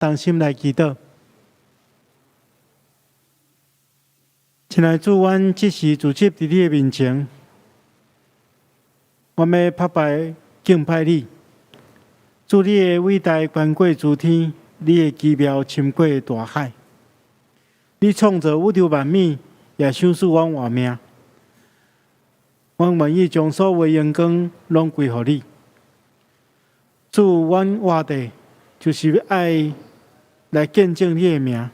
同心来祈祷。亲爱的主，阮即时自执伫你的面前，我们要拍拜敬拜你。主，你的伟大宽过诸天，你的奇妙深过大海。你创造宇宙万物，也赏赐阮活命。阮愿意将所有荣光拢归乎你。主，阮活地就是要爱来见证你的名。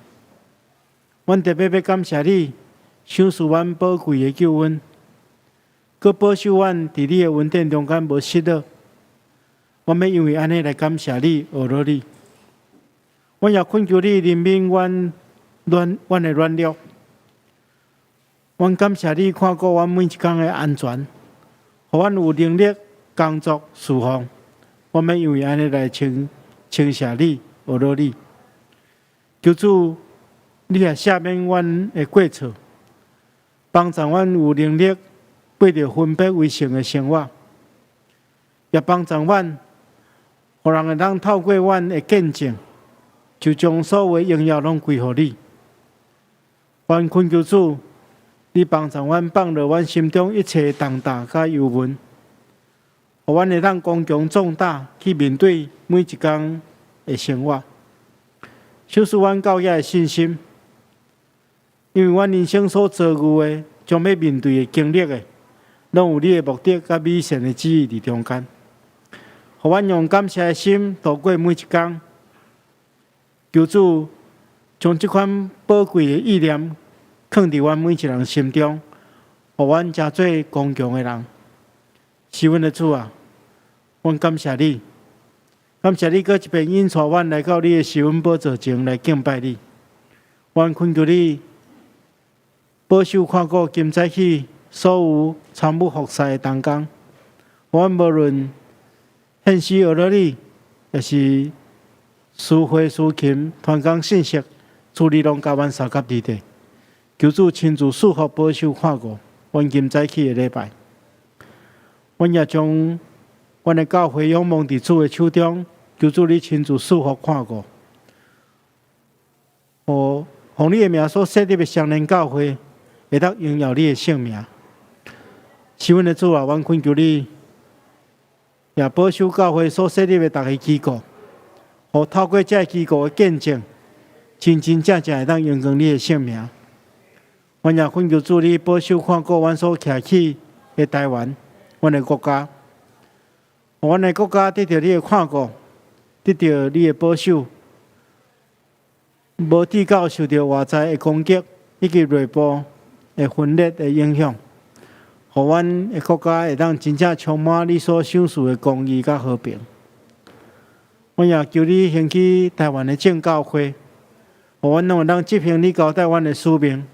阮特别要感谢你，赏赐阮宝贵的救恩，佮保守阮伫你的恩典中间无失落。阮要因为安尼来感谢你，学罗你。阮也恳求你怜悯阮的软弱。阮感谢你看顾阮每一天的安全，互阮有能力工作侍奉。阮要因为安尼来称谢你，学罗你。求主，你也赦免阮的过错，帮助阮有能力过着分别为圣的生活，也帮助阮，互人会当透过阮的见证，就将所有的荣耀拢归乎你。阮恳求主，你帮助阮放落阮心中一切重担甲忧闷，互阮会当刚强壮大去面对每一天的生活，赏赐阮教业的信心。因为阮人生所遭遇的、将要面对的经历的，拢有你的目的甲美善的旨意伫中间。互阮用感谢的心度过每一天。求主将这款宝贵的意念放伫阮每一人心中，互阮成做刚强的人。是阮的主啊，阮感谢你，感谢你，搁一遍引带阮来到你的施恩宝座前来敬拜你。阮恳求你保守看顾今早起所有参与服侍的同工，阮无论现时学了你，也是私会私琴团工信息，主你拢甲阮三甲伫地。求主亲自束缚保守看顾阮今早起的礼拜。阮也将阮的教会仰望伫主的手中，求主你亲自束缚看顾，互你的名所设立的相连教会，会当荣耀你的圣名。是阮的主啊，阮恳求你，也保守教会所设立的逐个机构，互透过这机构的见证，真真正正会当荣光你的圣名。阮也恳求主你保守看顾阮所徛起的台湾，阮的国家，互阮的国家得到你的看顾，得到你的保守，无抵到受到外在的攻击以及内部的分裂的影响，互阮的国家会当真正充满你所赏赐的公义甲和平。阮也求你兴起台湾的正教会，互阮拢会当执行你交代阮的使命，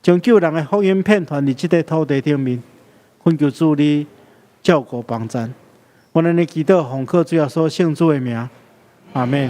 将救人的福音遍传伫即个土地顶面。恳求主你照顾帮助。阮安尼祈祷，奉靠主耶稣圣主的名，阿们。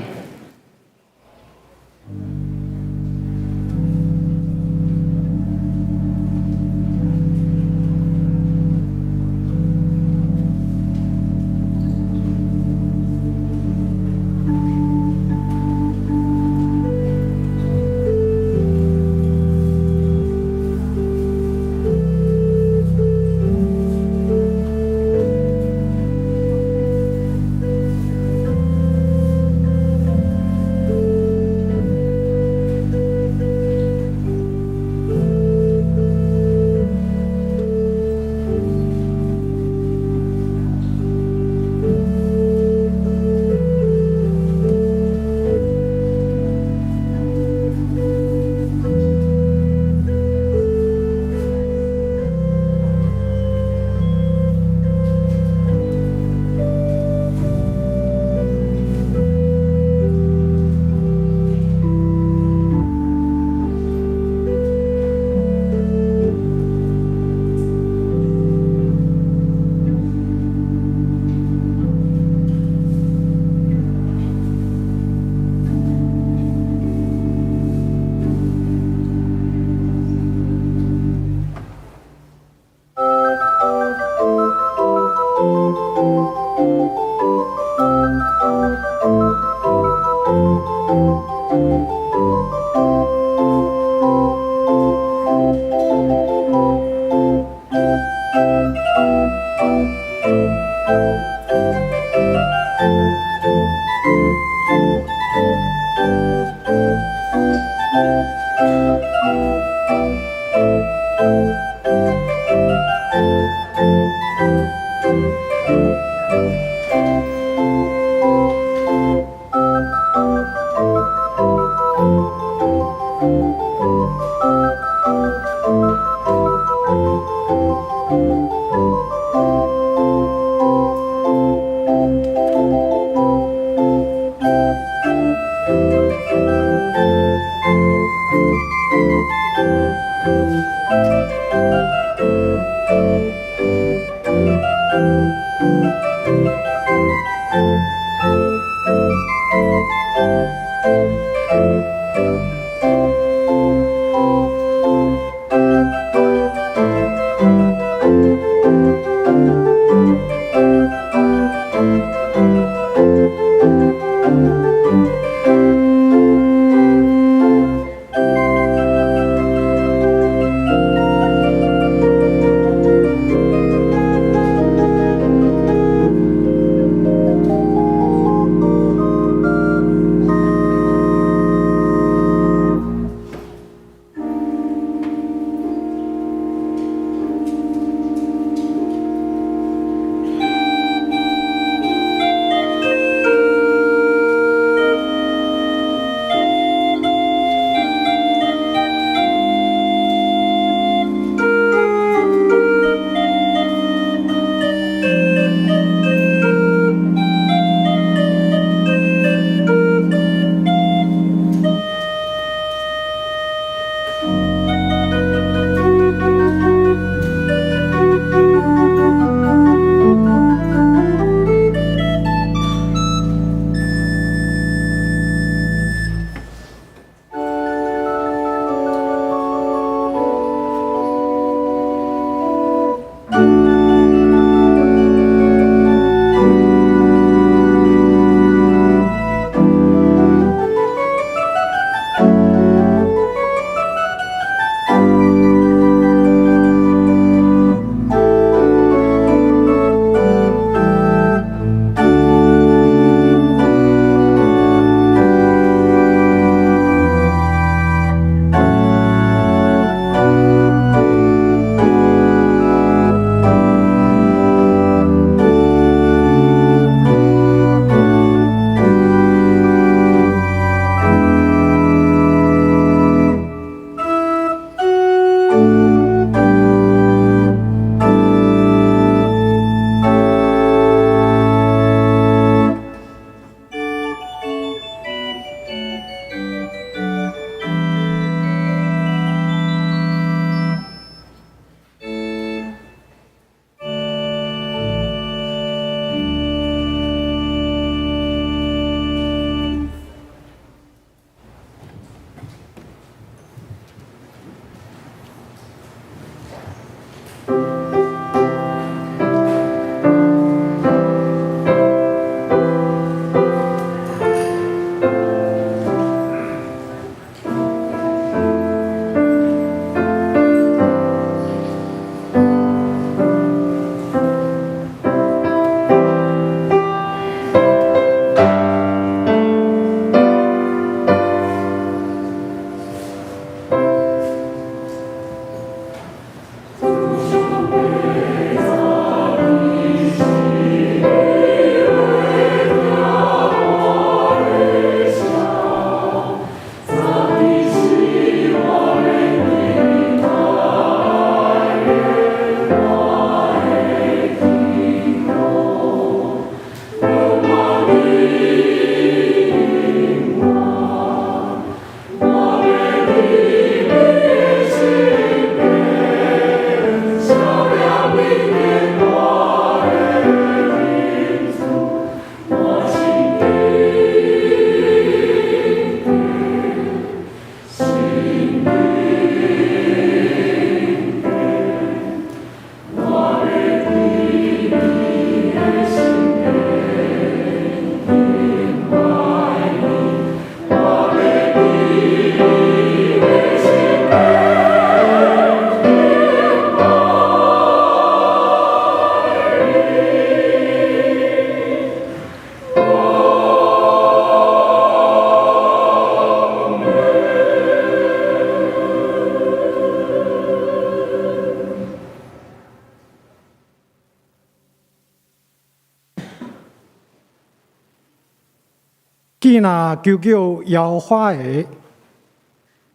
若求救妖花的，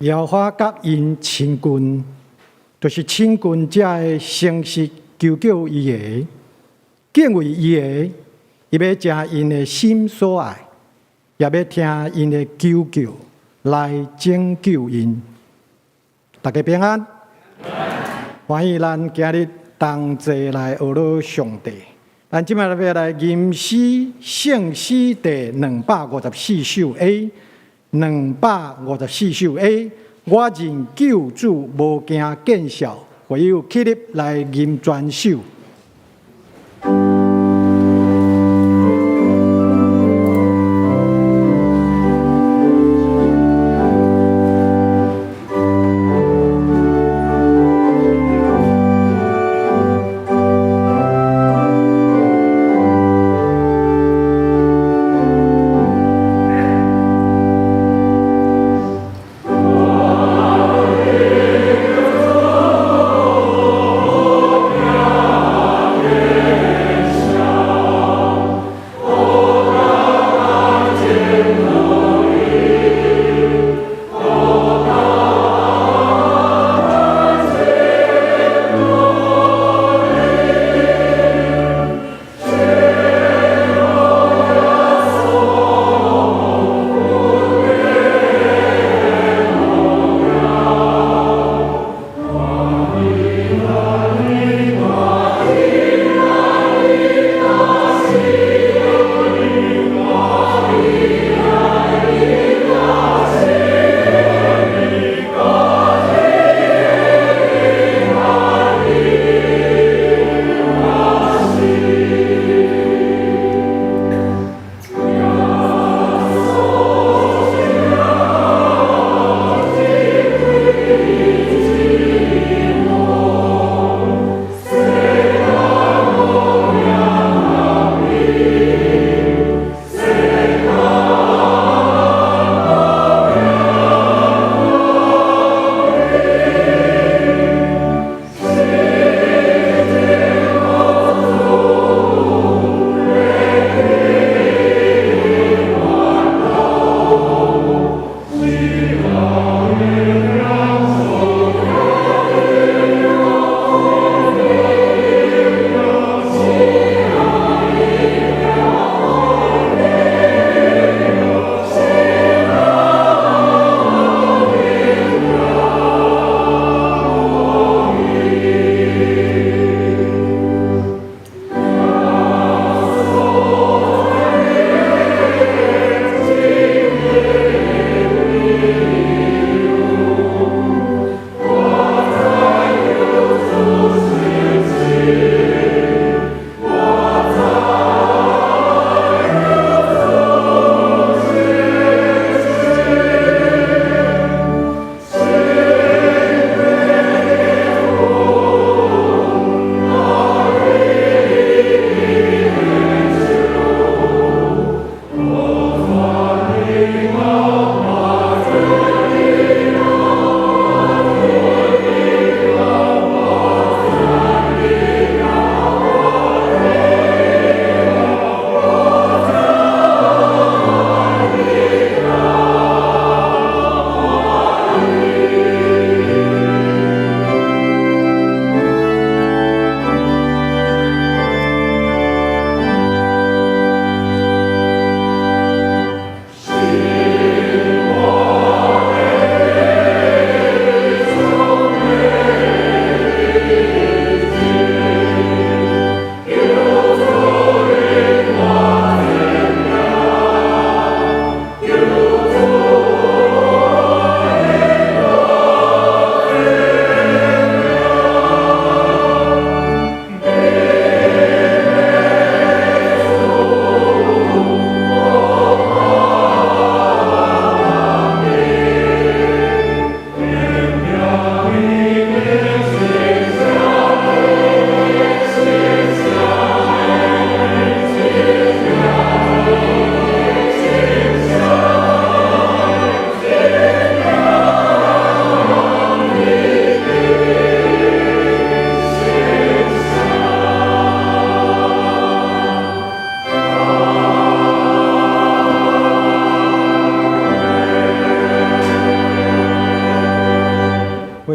妖花甲因亲近，就是亲近者的诚实求救伊个，敬畏伊个，伊要食因的心所爱，也要听因的求救来拯救因。大家平安，欢迎咱今日同齐来学习上帝。咱今日要来吟诗圣诗第254首 A，254首 A。我认救主，无惊见笑，会有起立来吟全首。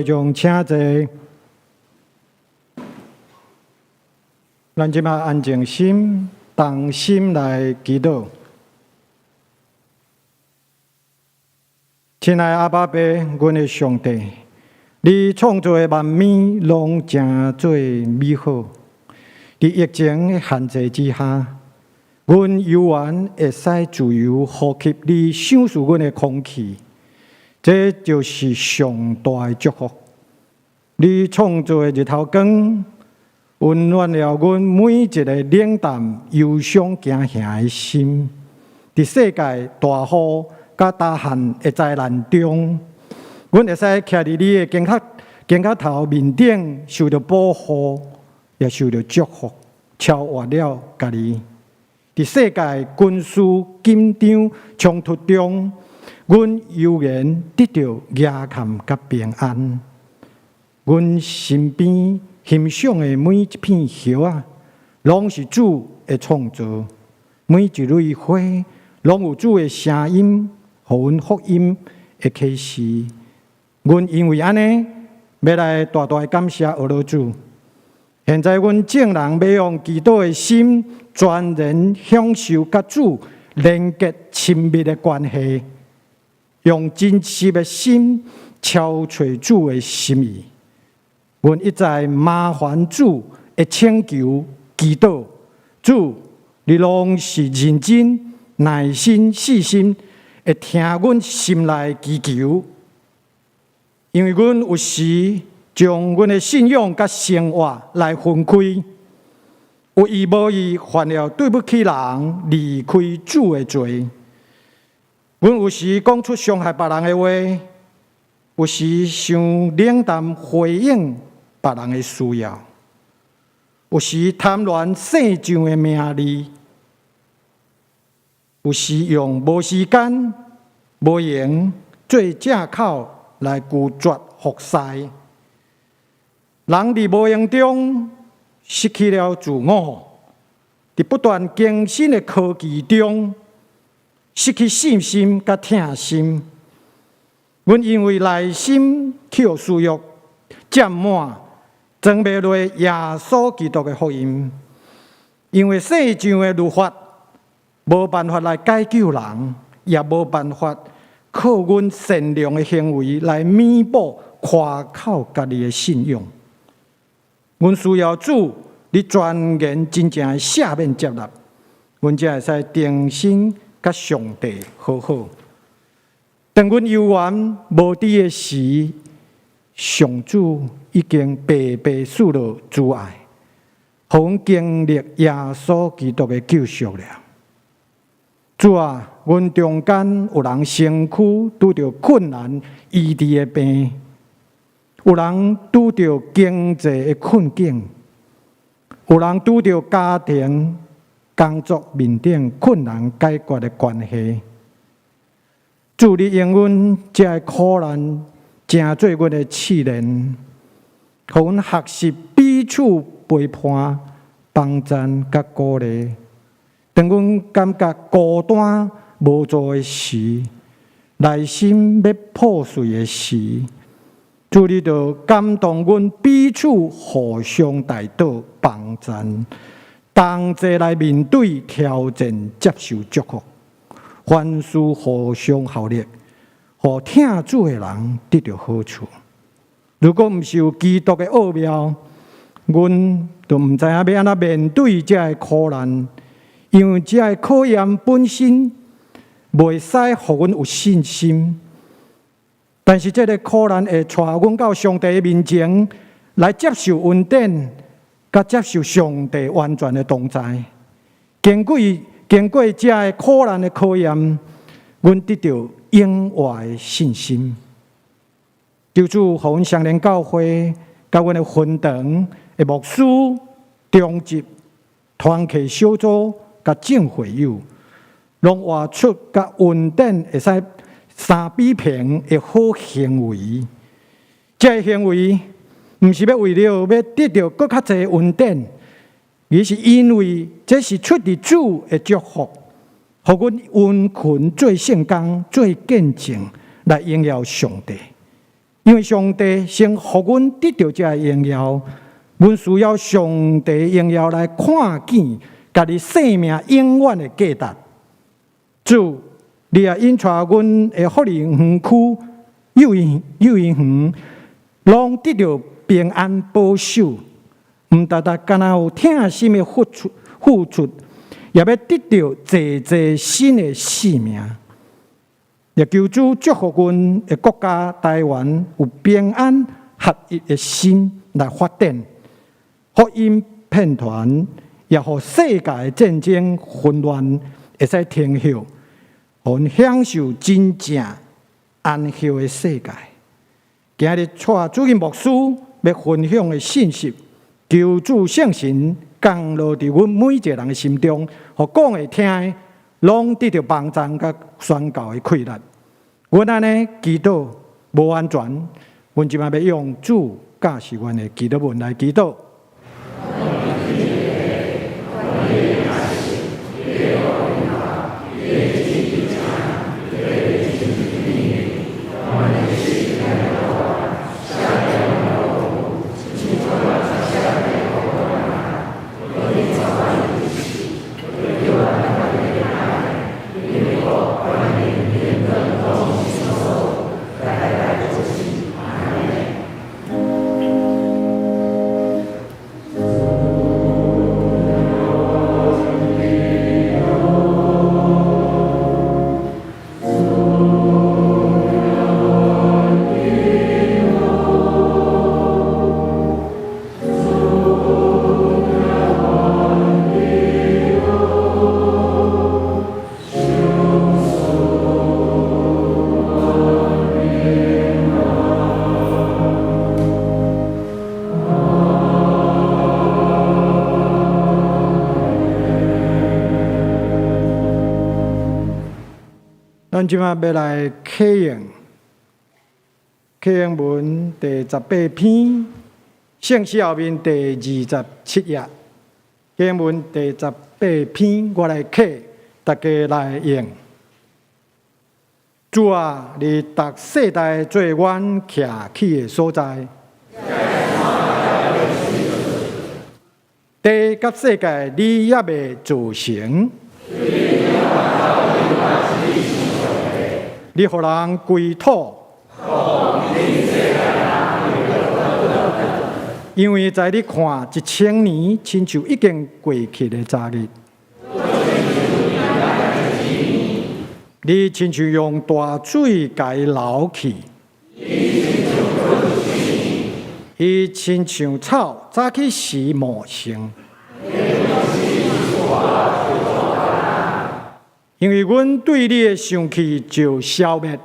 会众请坐，咱即马安静心，动心来祈祷。亲爱的阿爸爸，阮的上帝，你创造的万物拢真做美好。伫疫情的限制之下，阮游园会使自由呼吸你享受阮的空气，这就是上大的祝福。你创造的日头光，温暖了阮每一个冷淡、忧伤、惊吓的心。伫世界大雨甲大旱的灾难中，阮会使徛伫你的肩胛头面顶，受到保护，也受到祝福，超越了家己。伫世界军事紧张冲突中，阮悠然得到雅堪甲平安。阮身边欣赏的每一片叶啊，拢是主的创造；每一蕊花，拢有主的声音，互阮福音的启示。阮因为安尼，要来大大感谢俄罗主。现在阮众人要用祈祷的心，全然享受甲主连结亲密的关系，用真实的心敲找主的心意。阮一再麻烦主的请求祈祷，主，你拢是认真、耐心、细心，会听阮心内祈求，因为阮有时将阮的信仰甲生活来分开，有意无意犯了对不起人、离开主的罪。阮有时讲出伤害别人的话，有时想冷淡回应别人的需要，有时贪恋世上的名利，有时用无时间、无闲做借口来拒绝服侍。人伫无形中失去了自我，伫不断更新的科技中失去信心甲疼心。阮因为内心去互私欲占满，装袂落耶稣基督的福音。因为世上的律法无办法来解救人，也无办法靠阮善良的行为来弥补夸口家己的信仰。阮需要主，你全然真正的赦免接纳，阮才会使定心甲上帝和好。当阮游园无伫的时，上主已经白白赐了主爱，互阮经历耶稣基督的救赎了。主啊，阮中间有人身躯拄着困难医治的病，有人拄着经济的困境，有人拄着家庭、工作面顶困难解决的关系。主，你用阮这苦难，成做阮的试炼，互阮学习彼此陪伴、帮赞甲鼓励。当阮感觉孤单无助的时，内心要破碎的时，主，你就感动阮彼此互相带导、帮赞，同齐来面对挑战，接受祝福。凡事互相效力，互听主的人得到好处。如果毋是有基督的奥妙，阮就毋知影要安怎面对这个苦难，因为这个考验本身袂使互阮有信心。但是这个苦难会带阮到上帝面前来接受恩典，甲接受上帝完全的同在。经过这个苦难的考验，阮得到永活的信心。求主互阮相连教会，甲阮的分堂的牧师、中职、团契小组，甲正会友，拢活出甲稳定会使相比平的好行为。这个行为毋是要为了要得到更较侪稳定，而是因为这是出自主的祝福，互阮温群做圣工、做见证，来荣耀上帝。因为上帝先互阮得到这荣耀，阮需要上帝荣耀来看见家己生命永远的价值。主，你也引带阮的福利园区、幼儿园，拢得到平安保守，毋单单敢若有疼心的付出，也要得到济新的生命。也求主祝福阮的国家台湾有平安合一的心来发展，福音片团也互世界的战争混乱会使停歇，互阮享受真正安息的世界。今日带主任牧师要分享的信息，求主圣神降落伫阮每一个人的心中，互讲会听的拢得到帮助甲宣告的快乐。阮安尼祈祷无安全，阮即摆要用主教示阮的祈祷文来祈祷。咱即马要来启用文第18篇，圣诗后面第27页。启用文第18篇，我来启，大家来用。主啊，你逐世代做阮徛起的所在。地甲世界，你也未造成。你互人归土，因为在你看1000年，亲像已经过去的昨日。你亲像用大水甲伊流去，伊亲像草早起时茂盛。因为阮对你的生气就消灭，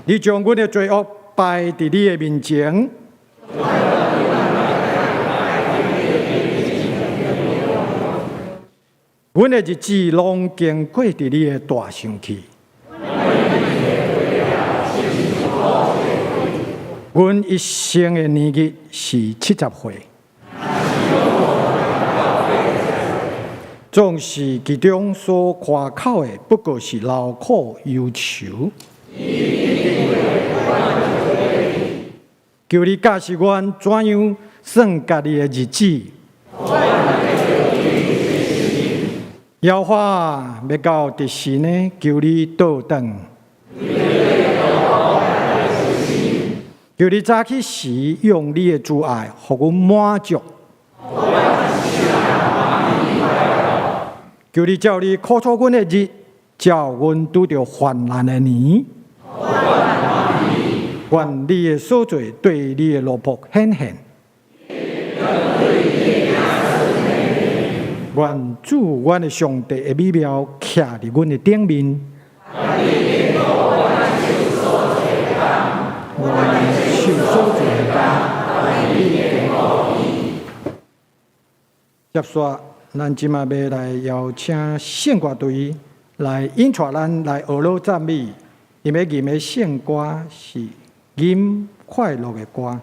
你将阮的罪恶摆伫你的面前，阮的日子拢经过伫你的大生气，阮一生的年日是70岁。总是其中所夸口的，不过是劳苦忧愁。求你教示阮怎样算家己的日子。妖花要到第时呢？求你倒转。求你早起时用你的慈爱，互阮满足。求你照你苦楚阮的日，照阮拄着患难的年。愿你的所做对你的奴仆显现。愿主阮的上帝的美妙徛伫阮的顶面。接续，咱即马要来邀请圣歌队来引带咱来学乐赞美，因为吟的圣歌是吟快乐的歌。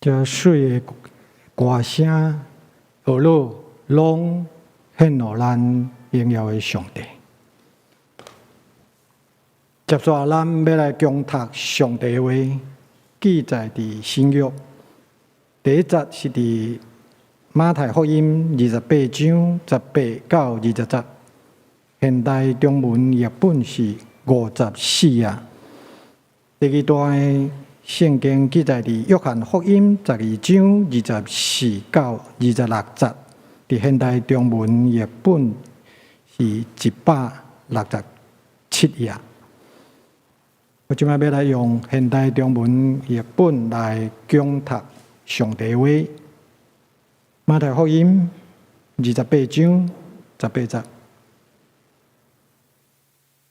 这水的歌声、乐乐，拢献予咱荣耀的上帝。接下咱要来共读上帝的话，记载伫新约。第一节是伫马太福音28章18到20节，现代中文译本是54页。第二段的圣经记载伫约翰福音12章24到26节，伫现代中文译本是167页。我即摆要来用现代中文译本来共读上帝话。马太福音28章18节，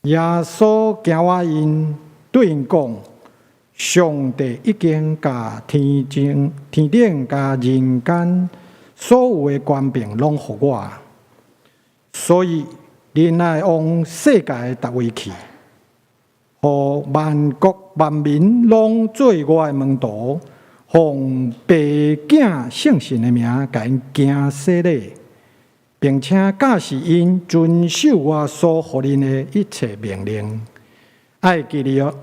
耶稣行我因对因讲：上帝已经甲天顶甲人间所有的权柄拢予我，所以恁爱往世界逐位去。互万国万民拢做我的门徒，奉爸囝圣神的名，甲因行洗礼，并且教示因遵守我所予恁的一切命令。爱记得，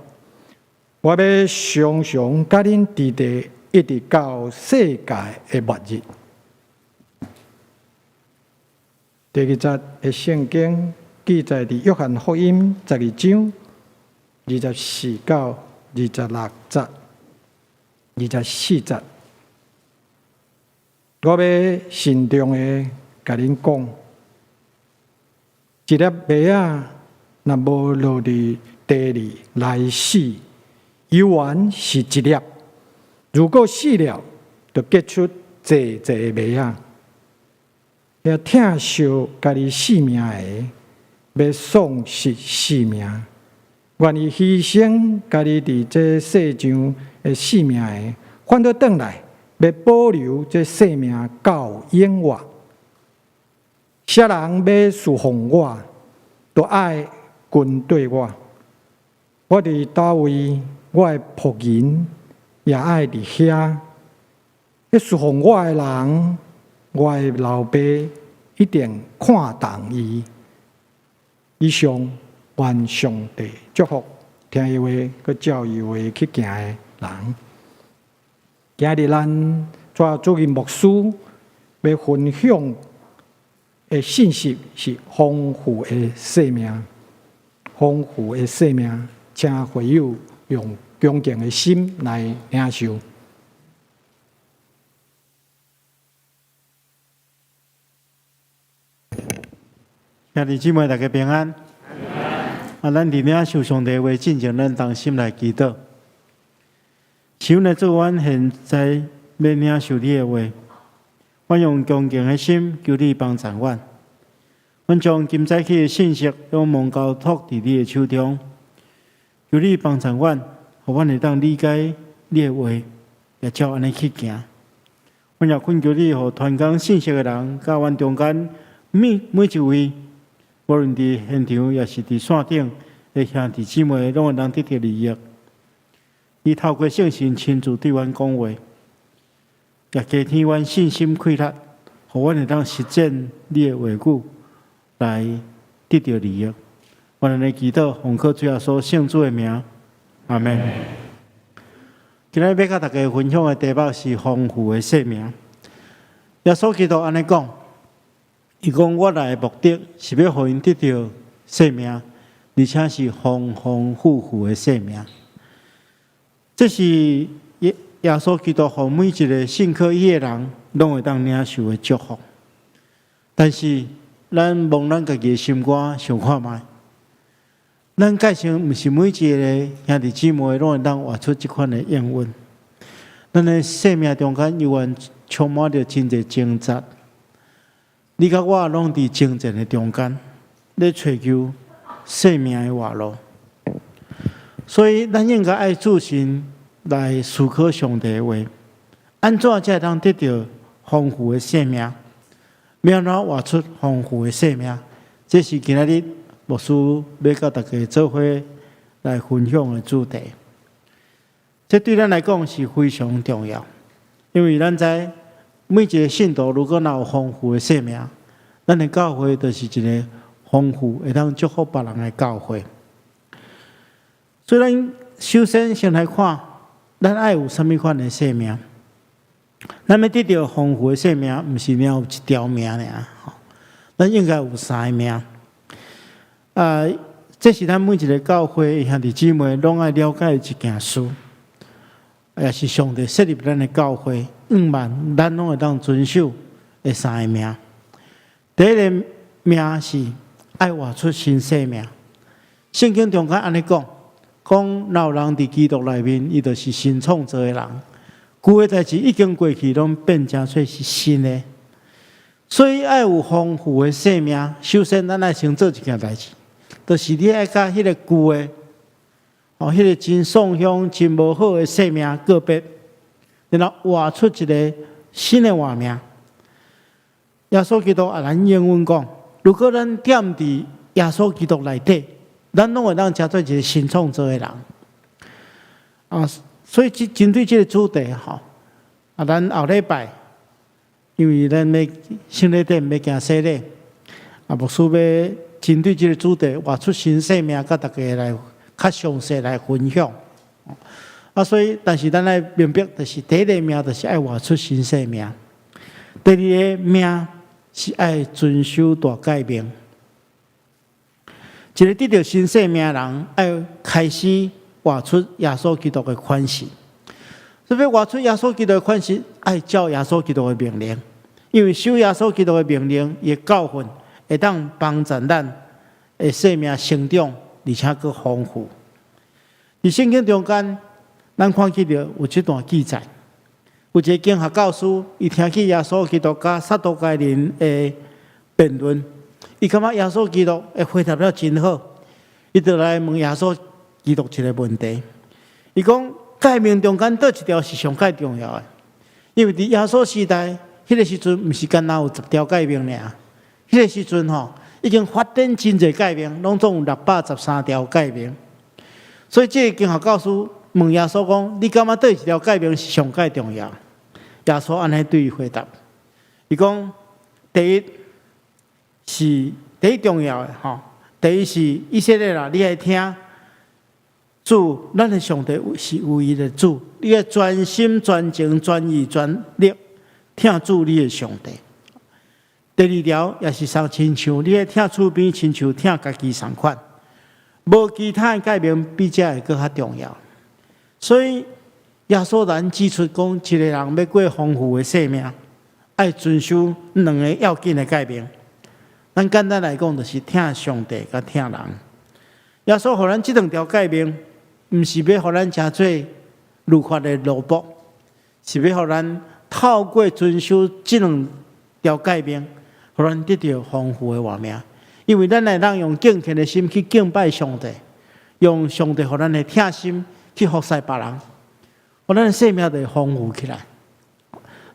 我要常常甲恁伫地，一直到世界的末日。第二节的圣经记载伫约翰福音12章24到26节、24节，我要慎重的甲恁讲，一粒麦仔若无落伫地里来死，犹原是一粒；如果死了，就结出济济麦仔。要疼惜家己性命的，要丧失性命。愿意牺牲家己伫这世上的性命的，反倒转来要保留这生命到永远。啥人要侍奉我，都爱跟对我。我伫叨位，我的仆人也爱伫遐。要侍奉我的人，我的老爸一定看重伊。以上。愿上帝祝福听伊话、佮照伊话去行的人。今日咱做主任牧师要分享的信息是丰富的生命，丰富的生命，请会友用恭敬的心来领受。兄弟姊妹，大家平安。咱伫领受上帝话进前，咱同心来祈祷。求来做阮现在要领受你的话，阮用恭敬的心求你帮助阮。阮将今早起的信息用蒙交托伫你的手中，求你帮助阮，互阮会当理解你的话，也照安尼去行。阮也恳求你，互传讲信息的人，甲阮中间每一位。无论伫现场，也是伫线顶的兄弟姊妹，拢会当得到利益。伊透过圣神亲自对阮讲话，也加添阮信心气力，互阮会当实践你的话语，来得到利益。我安尼祈祷，奉靠主耶稣圣主的名，阿门。今日要甲大家分享的题目是丰富的生命。耶稣基督安尼讲。伊讲：“我来的目的是要互因得到生命，而且是丰丰富富的生命。这是耶稣基督互每一个信靠伊的人，拢会当领受的祝福。但是，咱望咱家己的心肝想看觅，咱界上毋是每一个兄弟姊妹拢会当活出即款的应允。咱的生命中间，犹原充满着真侪挣扎。”你甲我拢伫征战的中间，咧追求生命的活路，所以咱应该爱自信来思考上帝的话，安怎才会当得到丰富的生命？要安怎活出丰富的生命？这是今日牧师要甲大家做伙来分享的主题。这对咱来讲是非常重要，因为咱知每一个信徒如果有丰富的生命，咱的教会就是一个丰富会当祝福别人的教会。所以咱首先先来看，咱爱有什么款的生命？咱要得到丰富的生命，毋是了有一条命尔，咱应该有三个命。这是咱每一个教会兄弟姊妹拢爱了解一件事，也是上帝设立咱的教会，万咱拢会当遵守的三个命。第一个命是爱活出新生命。圣经中间安尼讲，若有人伫基督内面，伊就是新创造的人。旧的代志已经过去，拢变成做是新的。所以爱有丰富的生命，首先咱爱先做一件代志，就是你爱甲迄个旧的，迄个真丧香、真无好的生命个别，然后活出一个新的活命。耶稣基督咱英文讲，如果咱踮伫耶稣基督内底，咱拢会当成做一个新创造的人。所以针对这个主题，咱后礼拜，因为咱要圣礼典要行洗礼，牧师要针对这个主题，活出新生命，甲大家来较详细来分享。所以，但是咱来明白，就是第一个命，就是爱活出新生命；第二个命是爱遵守大诫命。一个得到新生命的人，爱开始活出耶稣基督的款式。所以要活出耶稣基督的款式，爱照耶稣基督的命令，因为守耶稣基督的命令，伊的教训会当帮助咱的生命成长，而且佫丰富。伫圣经中间，咱看见到有一段记载，有一个经学教师，伊听见耶稣基督甲撒都该人的辩论，伊感觉耶稣基督的回答了真好，伊就来问耶稣基督一个问题。伊讲诫命中间倒一条是上介重要的？因为伫耶稣时代，迄个时阵毋是干那有10条诫命尔，迄个时阵已经发展真侪诫命，拢总有613条诫命。所以这个经学教师问耶稣讲：“你感觉倒一条诫命是上介重要？”耶稣安尼对伊回答：“伊讲第一重要的第一是以色列人，你爱听主，咱的上帝是唯一的主，你要专心、专情、专意、全力听主你的上帝。第二条也是像亲像，你爱听厝边亲像听家己同款，无其他的诫命比这个更较重要。所以耶稣咱指出讲，一个人要过丰富的生命，爱遵守两个要紧的诫命。咱简单来讲，就是听上帝甲听人。耶稣互咱这两条诫命，毋是要互咱成做律法的奴仆，是要互咱透过遵守这两条诫命，互咱得到丰富的活命。因为咱会当用敬虔的心去敬拜上帝，用上帝互咱的疼心去服侍别人，互咱的生命就会丰富起来。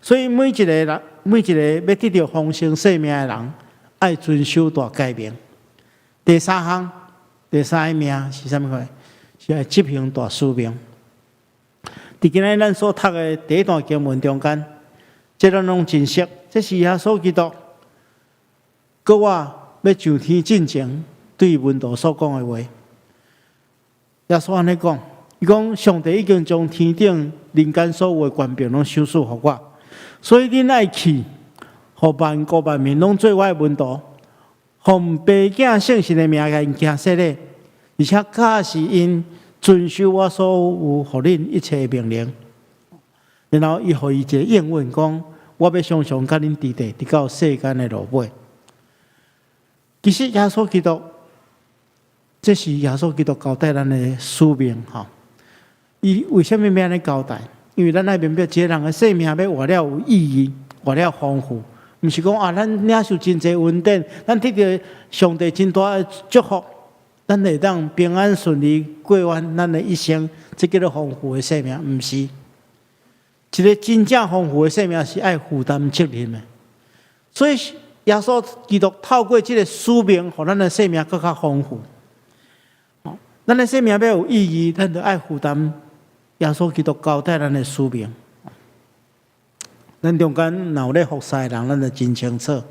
所以每一个要得到丰盛生命的人，爱遵守大诫命。第三个命是啥物货？是爱执行大使命。伫今日咱所读的第一段经文中间，这咱拢真熟，这是耶稣基督，搁我要上天进前对门徒所讲的话。耶稣安尼讲，伊讲上帝已经将天顶人间所有的权柄拢授予互我，所以恁爱去，互万国万民拢做我的门徒，奉父子圣神的名来行洗礼，而且假是因遵守我所有互恁一切的命令。然后伊互伊一个应允讲，我要常常甲恁伫地，直到世间的落尾。其实耶稣基督，这是耶稣基督交代咱的使命伊为什么要安尼交代？因为咱爱明白，一个人的生命要活了有意义，活了丰富，毋是讲咱领受真侪恩典，咱得到上帝真大的祝福，咱会当平安顺利过完咱的一生，这叫做丰富的生命，毋是。一个真正丰富的生命是爱负担责任的，所以耶稣基督透过这个使命，互咱的生命更加丰富。咱的生命要有意义，咱就爱负担耶稣基督交代咱的使命。咱中间若有咧服侍的人，咱就真清楚。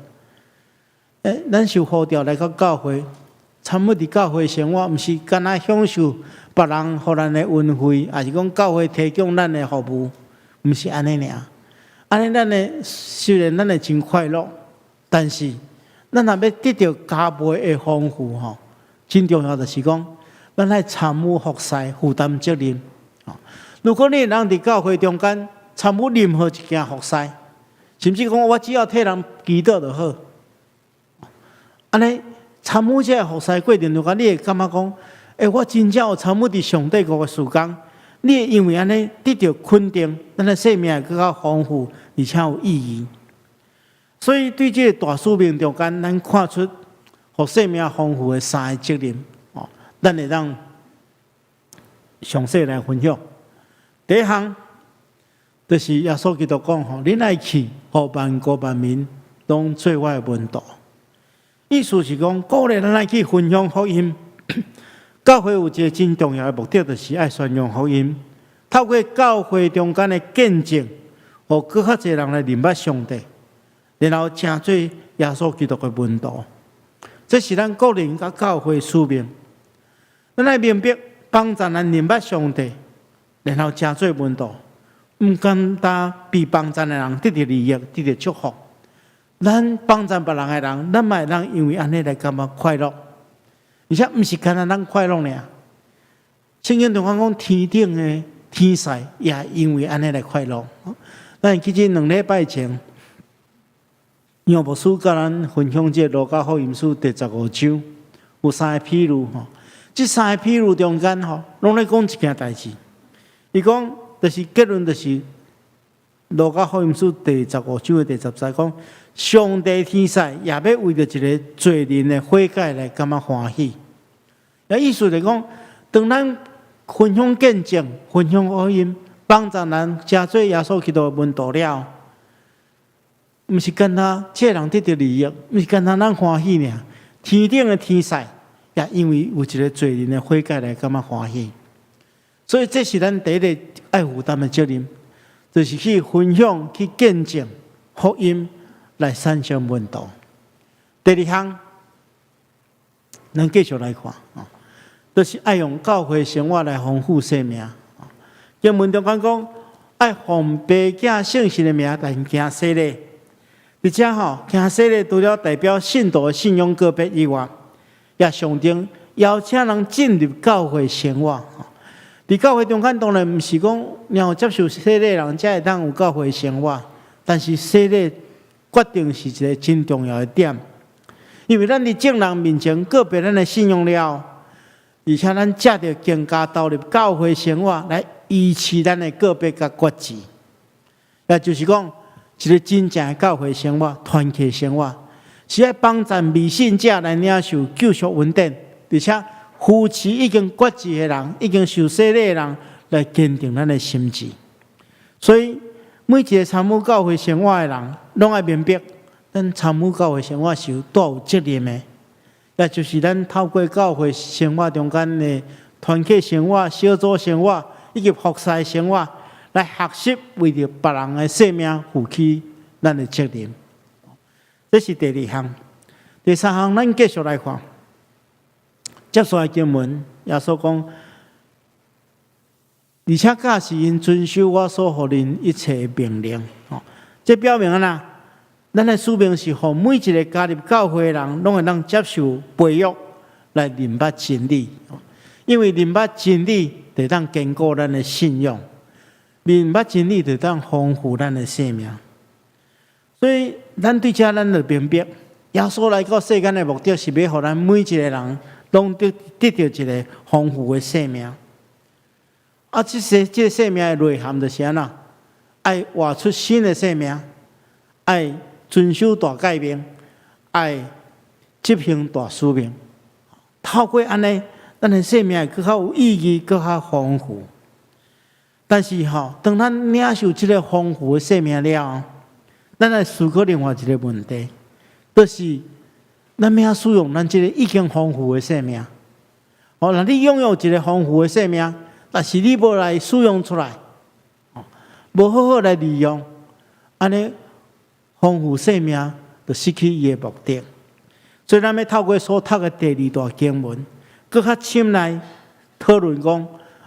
咱受呼召来到教会，参与伫教会生活，毋是干那享受别人互咱的恩惠，还是讲教会提供咱的服务，毋是安尼尔。安尼咱的虽然咱会真快乐，但是咱若要得到加倍的丰富吼，真重要就是讲，咱来参与服侍，负担责任。如果你人伫教会中间参与任何一件服侍，甚至讲我只要替人祈祷就好，安尼参与这个服侍过程中间，你会感觉讲，我真正有参与伫上帝国的事工，你会因为安尼得到肯定，咱的生命会更加丰富，而且有意义。所以对这个大使命中间，咱看出互生命丰富的三个责任，咱会让详细来分享。第一项，就是耶稣基督讲吼，恁爱去，互万国万民拢做我的门徒。意思是讲，鼓励咱来去分享福音。教会有一个真重要的目的，就是爱宣扬福音。透过教会中间的见证，互更较侪人来认捌上帝，然后成做耶稣基督的门徒。这是咱个人甲教会使命。咱来明白，帮助人认捌上帝，然后成做门徒，毋简单被帮助的人得到利益，得到祝福。咱帮助别人的人，咱嘛会当因为安尼来感觉快乐，而且毋是单单咱快乐尔。圣经中讲天顶的天使也因为安尼来快乐。咱记得2礼拜前，杨牧师甲咱分享这路加福音书第15章，有3个譬喻吼。这3个譬喻中间吼，拢咧讲一件代志。伊讲就是结论，就是路加福音书第15章的第13讲。上帝天使也要为着一个罪人的悔改来感觉欢喜。意思就是讲，当咱分享见证、分享福音，帮助人成做耶稣基督的门徒了，毋是简单这人得到利益，毋是简单咱欢喜尔。天顶的天使也因为有一个罪人的悔改来感觉欢喜。所以这是咱第一个爱负担的责任，就是去分享、去见证福音。来产生门徒。第二项，咱继续来看就是爱用教会生活来丰富生命。经文中讲，爱奉爸子圣神的名来行洗礼，而且行洗礼除了代表信徒的信仰个别以外，也象征邀请人进入教会生活。伫教会中间当然毋是讲要接受洗礼人才会当有教会生活，但是洗礼决定是一个真重要的点，因为咱伫众人面前告别咱的信仰了，而且咱借着更加投入教会生活来维持咱的告别甲决志。也就是讲，一个真正的教会生活、团契生活，是要帮助未信者来领受救赎恩典，而且扶持已经决志的人、已经受洗礼的人来坚定咱的心志。所以，每一个参与教会生活的人，拢爱明白，咱参与教会生活是有多有责任的，也就是咱透过教会生活中间的团契生活、小组生活以及服侍生活，来学习为着别人的生命负起咱的责任。这是第二项。第三项，咱继续来看，接续的经文耶稣讲。而且假使因遵守我所予恁一切命令，这表明咱的使命是让每一个加入教会的人，拢会当接受培育来认捌真理。因为认捌真理，就当坚固咱的信仰；认捌真理，就当丰富咱的生命。所以，咱对这咱就明白，耶稣来到世间的目的是要让咱每一个人拢得到一个丰富的生命。这个生命的内涵就是安怎？爱活出新的生命，爱遵守大诫命，爱执行大使命。透过安尼，咱的生命更较有意义，更较丰富。但是当咱领受这个丰富的生命了，咱来思考另外一个问题，就是咱要使用咱这个已经丰富的生命。那你拥有一个丰富的生命，但是你无来使用出来，无好好来利用，安尼丰富生命就失去伊的目的。所以咱要透过所读的第二段经文，更较深来讨论讲，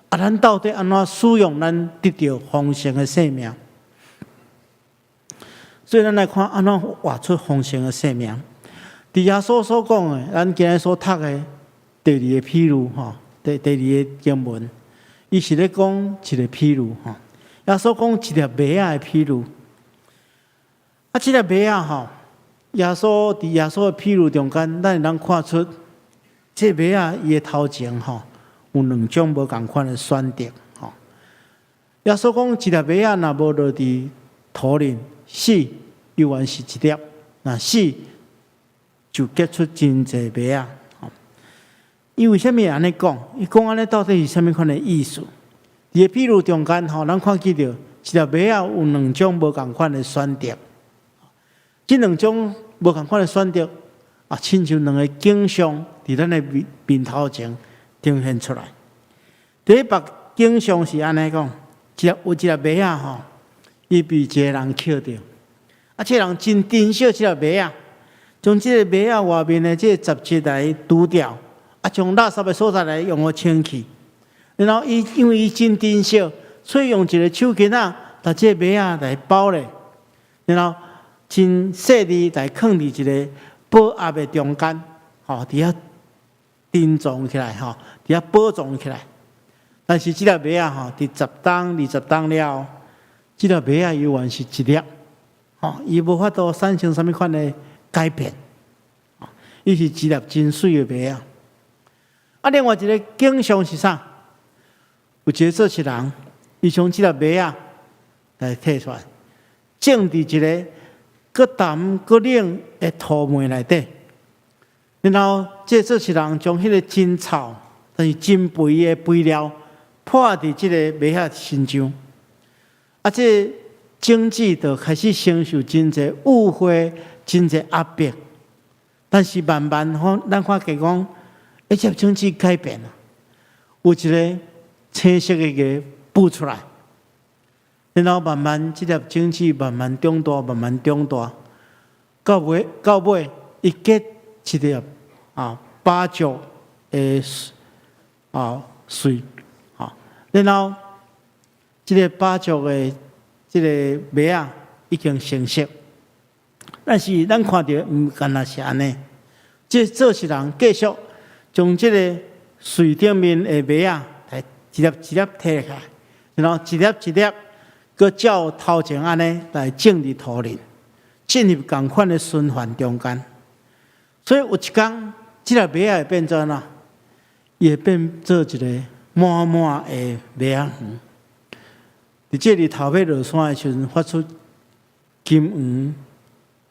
咱到底安怎使用咱得到丰盛的生命？所以咱来看安怎活出丰盛的生命。伫耶稣所讲的，咱今日所读的第二个譬喻第二个经文，伊是咧讲一个譬喻耶稣讲一粒麦仔的譬喻。这粒麦仔耶稣伫耶稣的譬喻中间，咱会能看出，这麦仔伊的头前有两种无共款的选择耶稣讲一粒麦仔若无落伫土里死，犹原是一粒；若死，就结出真侪麦仔。因为什么安尼讲？伊讲安尼到底是什么款的意思？伫个譬喻中间咱看见到一粒麦仔有两种无共款的选择。这两种无共款的选择亲像两个景象伫咱的面头前呈现出来。第一幅景象是安尼讲，有一粒麦仔伊被一个人捡着，这个人真珍惜这粒麦仔，将这个麦仔外面的这个杂质来除掉，将垃圾的所在来用我清去。然后因为伊真珍惜，所以用一个手巾把这个麦仔来包咧，然后真细腻来放伫一个宝盒的中间，伫遐珍藏起来，伫遐保存起来。但是这粒麦仔伫10冬、20冬了后，这粒麦仔犹原是一粒，伊无法度产生什么款的改变，伊是一粒真水的麦仔。另外一个景象是啥？有一个做事人，伊将这粒麦仔来摕出来，种伫一个搁淡搁冷的土糜内底，然后这做事人将迄个真草，但是真肥的肥料破伫这个麦仔身上，这种子就开始承受真侪误会、真侪压迫。但是慢慢咱看见讲，这种子改变了，有一个青色的个浮出来。然后慢慢，这粒种子慢慢长大，慢慢长大，到尾，伊结一粒芭蕉的穗然后这个芭蕉的这个麦仔已经成熟，但是咱看到唔干那是安尼，这做事人继续将这个穗顶面的麦仔来一粒一粒摕起来，然后一粒一粒。佮照头前安尼来种伫土里，进入共款的循环中间。所以有一天，这粒麦仔会变做哪？伊会变做一个满满的麦仔园。伫这里头尾落山的时阵，发出金黄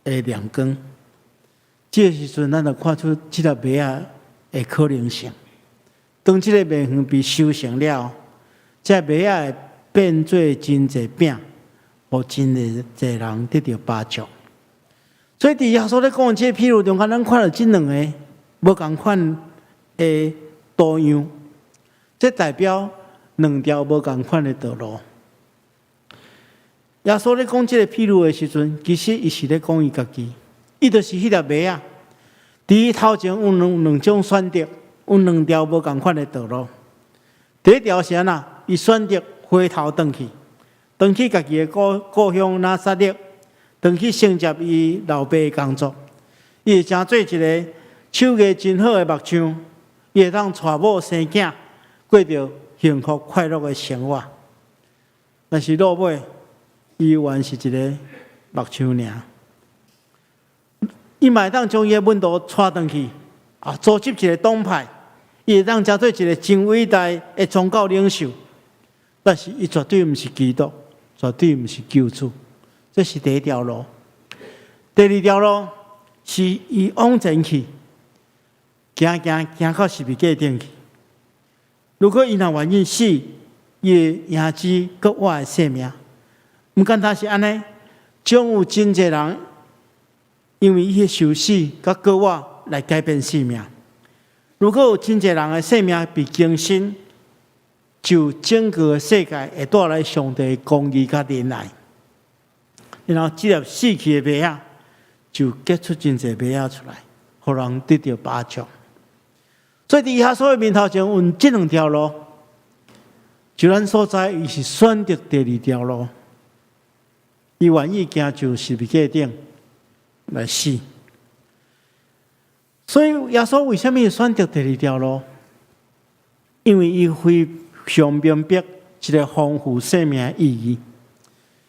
的亮光。这时阵，咱就看出这粒麦仔的可能性。当这个麦园被收成了，这麦仔会变做真侪饼，互真侪人得到帮助。所以伫耶稣咧讲这譬喻中间，咱看到这两个无共款的多样，这代表两条无共款的道路。耶稣咧讲这个譬喻的时阵，其实伊是咧讲伊家己，伊就是迄粒麦啊。伫伊头前有两种选择，有两条无共款的道路。第一条是安那？伊选择回头转去家己的故乡拿撒勒，转去承接伊老爸的工作。伊会成做一个手艺真好的木匠，伊会当娶某生囝，过着幸福快乐的生活。但是落尾，伊原是一个木匠尔。伊嘛会当将伊的门徒带转去，组织一个党派，伊会当成做一个真伟大的宗教领袖。但是伊绝对毋是基督，绝对毋是救主，这是第一条路。第二条路是伊往前去，行到十字架顶去。如果伊若愿意死，伊会赢之搁我的性命。毋简单是安尼，总有真侪人因为伊的受死，甲搁我来改变性命。如果有真侪人的性命被更新，就整个世界会带来上帝的公义甲仁爱。然后这粒死去的麦仔就结出真侪麦仔出来，互人得到帮助。所以伫亚所的面头前有这两条路，就咱所在，伊是选择第二条路，伊愿意行就十字架顶来死。所以耶稣为什么选择第二条路？因为伊非常明白一个丰富生命的意义。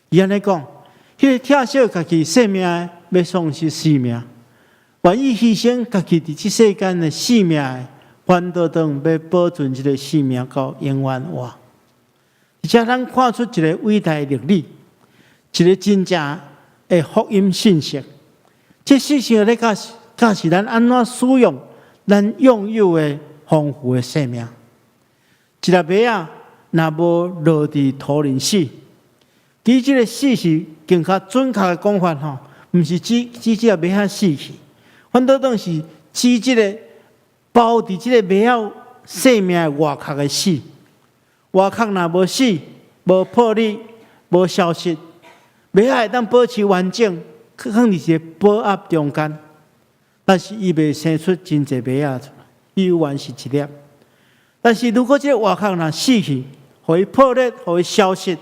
伊安尼讲，迄个疼惜家己生命的，要丧失性命，愿意牺牲家己伫即世间的性命的，反倒当要保存这个性命到永远活。而且咱看出一个伟大的历史，一个真正的福音信息。这事情咧，教是咱安怎使用咱拥有的丰富的生命。一粒麦仔若无落伫土里死，其实这个死是更较准确的讲法吼，毋是指这粒麦仔死去，反倒当是指这个包伫这个麦仔生命的外壳的死。外壳若无死、无破裂、无消失，麦仔会当保持完整，可能伫一个保压中间。但是伊袂生出真侪麦仔出来，伊有原是一粒。但是如果这个外壳若死去，互伊破裂，互伊消失，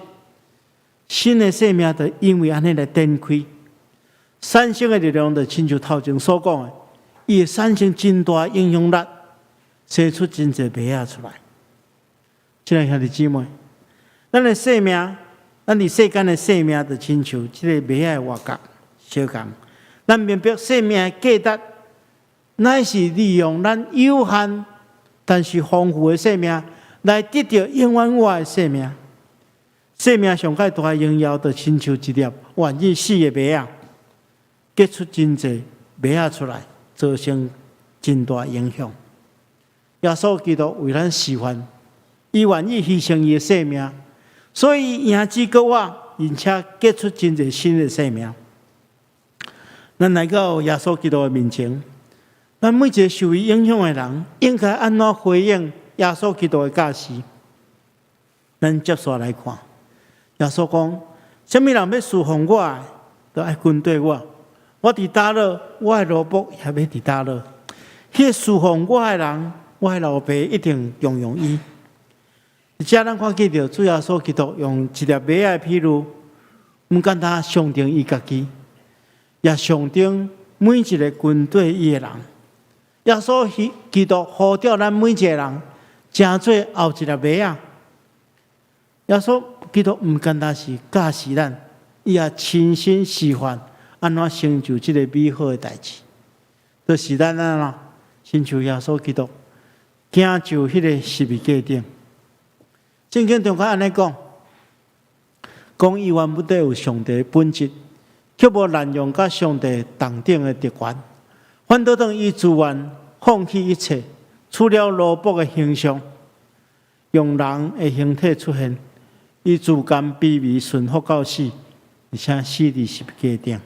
新的生命就因为安尼来展开。产生的力量就亲像头前所讲的，伊会产生真大影响力，生出真侪麦仔出来。亲爱兄弟姊妹，咱的生命，咱伫世间的生命，就亲像这个麦仔的外壳相共。咱明白生命的价值，乃是利用咱有限但是丰富的生命，来得到永远活的生命。生命上界大的荣耀，就亲像一粒愿意死的麦仔，结出真侪麦仔出来，造成真大影响。耶稣基督为咱示范，伊愿意牺牲伊的生命，所以赢之国我，而且结出真侪新的生命。咱来到耶稣基督的面前，咱每一个受伊影响的人，应该安怎回应耶稣基督的教示？咱接续来看，耶稣讲：什么人要侍奉我的，就爱跟对我。我伫叨落，我的萝卜也要伫叨落。迄个侍奉我的人，我的老爸一定重用伊。而且咱看见到主耶稣基督用一粒麦仔的譬如，毋简单象征伊家己，也象征每一个跟对伊的人。耶稣基督呼召咱每一个人，成做后一粒麦仔。耶稣基督毋简单是教示咱，伊也亲身示范安怎成就这个美好的代志。就是咱啊，亲像耶稣基督行就迄个十字架顶。圣经中间安尼讲，讲伊原不得有上帝的本质，却无滥用甲上帝同等的特权，反倒当伊自愿放弃一切，除了萝卜的形象，用人的形体出现，伊自甘卑微顺服到死，而且死伫十字架顶。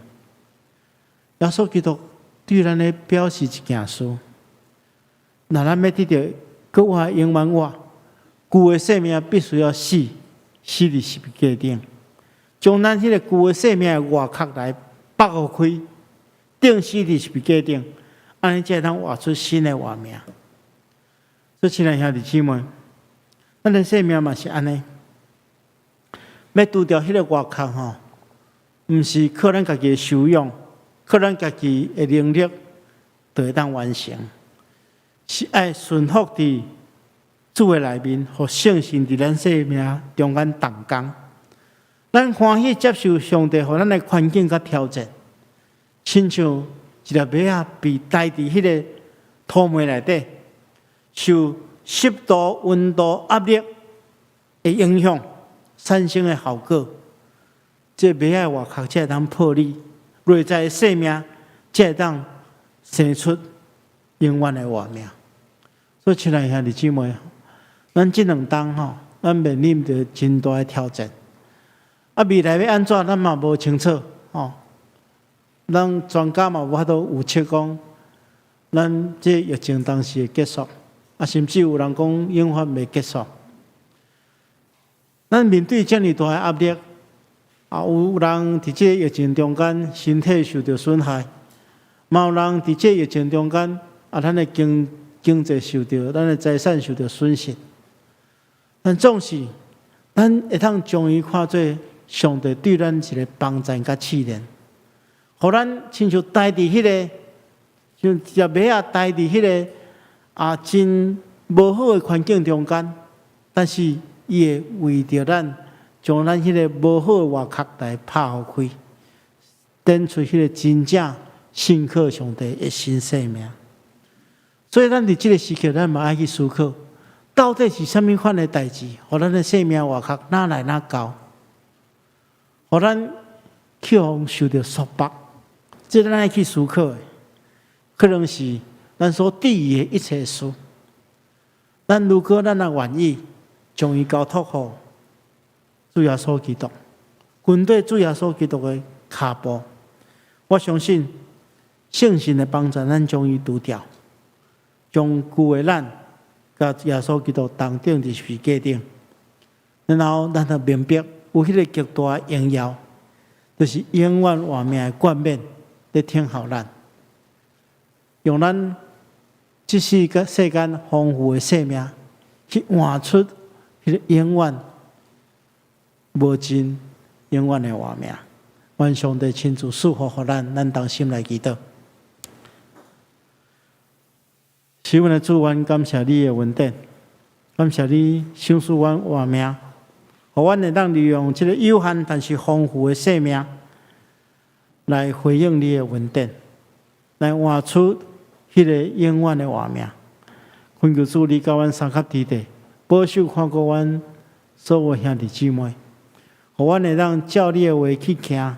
耶稣基督对咱咧表示一件事：，若咱要得到国活永远活，旧的生命必须要死伫十字架顶，将咱迄个旧的生命的外壳来剥互开，钉死伫十字架顶，安尼才通活出新的活命。所以，亲爱兄弟姊妹，咱的生命嘛是安尼，要除掉迄个外壳吼，毋是靠咱家己的修养，靠咱家己的能力就会当完成，是爱顺服伫主的内面，互圣神伫咱生命中间动工。咱欢喜接受上帝互咱的环境甲挑战，亲像一粒麦仔被待伫迄个土糜内底，受湿度、温度、压力的影响，产生的效果，这麦仔外壳才会当破裂，内在的生命才会当生出永远的活命。所以，亲爱兄弟姊妹，咱这两冬吼，咱面临着真大的挑战。未来要安怎，咱嘛无清楚吼。咱专家嘛无法度预测讲，咱这疫情当时会结束，甚至有人讲永远未结束。咱面对这么大的压力，有人伫这疫情中间身体受到损害，嘛有人伫这疫情中间咱的经济受到，咱的财产受到损失。但总是，咱会通将伊看做上帝对咱一个帮助甲试炼，互咱亲像待伫迄个，像只马啊待伫迄个真无好的环境中间，但是伊会为着咱，将咱迄个无好的外壳来拍互开，展出迄个真正信靠上帝的新生命。所以咱伫即个时刻，咱嘛爱去思考。到底是啥物款的代志，互咱的生命外壳哪来哪高，互咱去互受到束缚，这咱爱去思考的，可能是咱所伫意的一切事。咱如果咱也愿意将伊交托互主耶稣基督，跟对主耶稣基督的脚步，我相信圣神的帮助，咱将伊除掉，将旧的咱。甲耶稣基督同定伫十字架顶，然后咱就明白有迄个极大的荣耀，就是永远活命的冠冕在听候咱，用咱即世间丰富的生命去换出迄个永远无尽、永远的活命。愿上帝亲自赐福予咱，咱同心来祈祷。希望的主，愿感谢你的恩典，感谢你赏赐阮活命，互阮会当利用这个有限但是丰富的生命，来回应你的恩典，来换出迄个永远的活命。恳求主你教阮三合之地，保守看顾阮所有兄弟姊妹，互阮会当照你的话去行，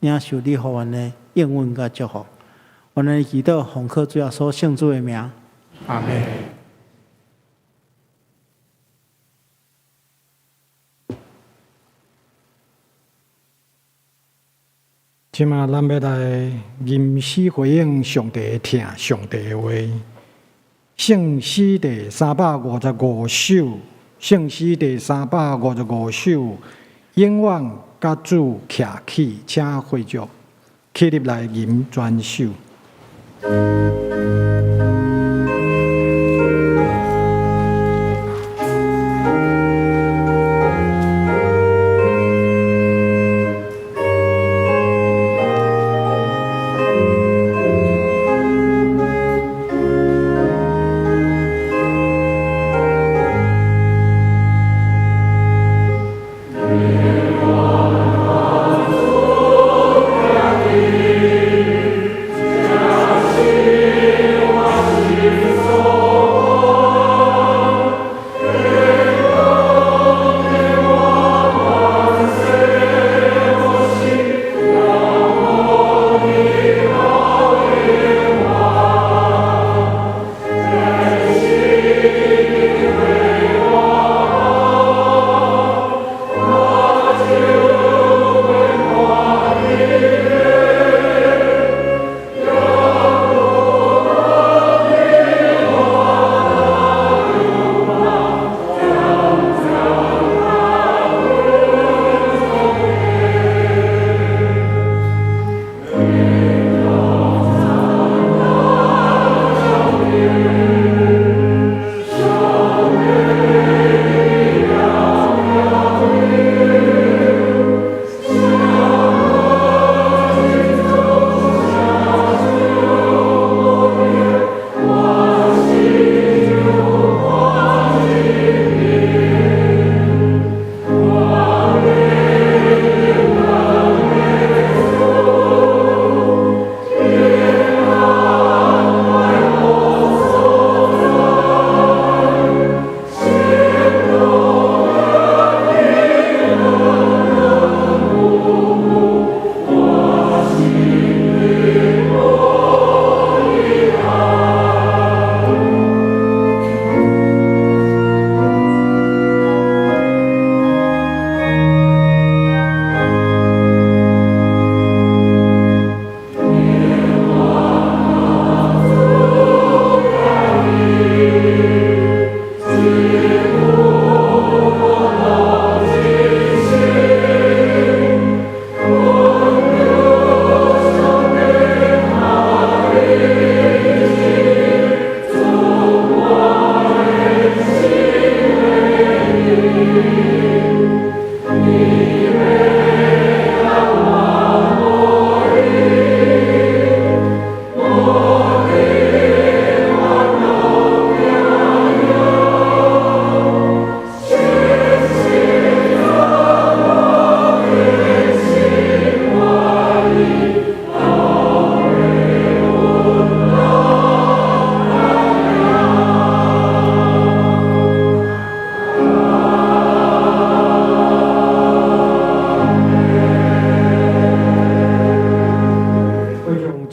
领受你互阮的应允甲祝福。阮来祈祷，奉靠主耶稣圣主的名。阿门。即马咱要来吟诗回应上帝听上帝的话。圣诗第355首，圣诗第355首，永远甲主徛起，请会众起立来吟全首。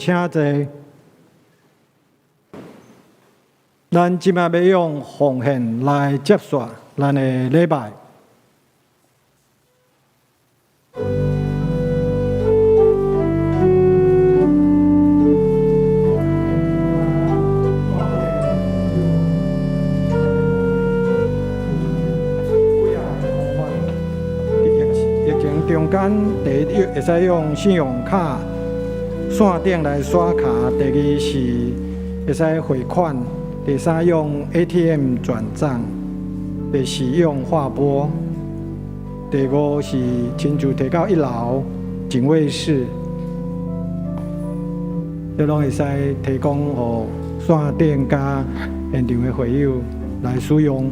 请坐。咱即摆要用奉献来接续咱的礼拜。疫情中间，第一会使用信用卡线顶来刷卡；第二是会使汇款；第三用 ATM 转账；第四用划拨；第五是亲自提到1楼警卫室，这拢会使提供予线顶加现场的会友来使用。